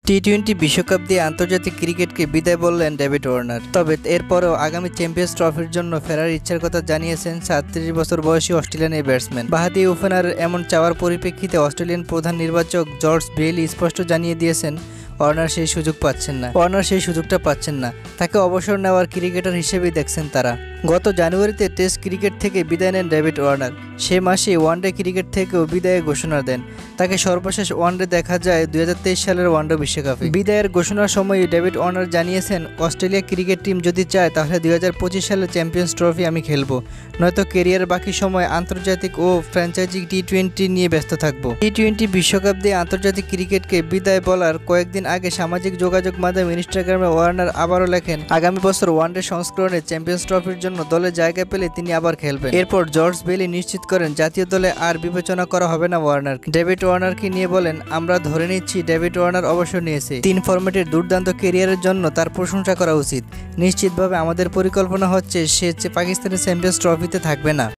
টি-20 বিশ্বকাপ দিয়ে আন্তর্জাতিক ক্রিকেটকে বিদায় বললেন ডেভিড ওয়ার্নার। তবে এরপরেও আগামী চ্যাম্পিয়ন্স ট্রফির জন্য ফেরার ইচ্ছার কথা জানিয়েছেন 37 বছর বয়সী অস্ট্রেলিয়ান এই ব্যাটসম্যান। বাঁহাতি ওপেনারের এমন চাওয়ার পরিপ্রেক্ষিতে অস্ট্রেলিয়ান প্রধান নির্বাচক জর্জ বেইলি স্পষ্ট জানিয়ে দিয়েছেন ওয়ার্নার সেই সুযোগটা পাচ্ছেন না। তাকে অবসর নেওয়ার ক্রিকেটার হিসেবেই দেখছেন তারা। গত জানুয়ারিতে টেস্ট ক্রিকেট থেকে বিদায় নেন ডেভিড ওয়ার্নার। সে মাসে ওয়ানডে ক্রিকেট থেকেও বিদায়ের ঘোষণা দেন। তাকে সর্বশেষ ওয়ানডে দেখা যায় 2023 সালের ওয়ানডে বিশ্বকাপে। বিদায়ের ঘোষণার সময় ডেভিড ওয়ার্নার জানিয়েছেন, অস্ট্রেলিয়া ক্রিকেট টিম যদি চায় তাহলে 2025 সালে চ্যাম্পিয়ন্স ট্রফি আমি খেলবো, নয়তো কেরিয়ারের বাকি সময় আন্তর্জাতিক ও ফ্র্যাঞ্চাইজি টি-20 নিয়ে ব্যস্ত থাকবো। টি-20 বিশ্বকাপ দিয়ে আন্তর্জাতিক ক্রিকেটকে বিদায় বলার কয়েকদিন আগে সামাজিক যোগাযোগ মাধ্যম ইনস্টাগ্রামে ওয়ার্নার আবারও লেখেন, আগামী বছর ওয়ানডে সংস্করণে চ্যাম্পিয়ন্স ট্রফির জন্য দলে জায়গা পেলে তিনি আবার খেলবেন। এরপর জর্জ বেইলি নিশ্চিত করেন জাতীয় দলে আর বিবেচনা করা হবে না ওয়ার্নারকে। ডেভিড ওয়ার্নারকে নিয়ে বলেন, আমরা ধরে নিচ্ছি ডেভিড ওয়ার্নার অবসর নিয়েছে। 3 ফরম্যাটের দুর্দান্ত ক্যারিয়ারের জন্য তার প্রশংসা করা উচিত। নিশ্চিতভাবে আমাদের পরিকল্পনা হচ্ছে সে পাকিস্তানের চ্যাম্পিয়ন্স ট্রফিতে থাকবে না।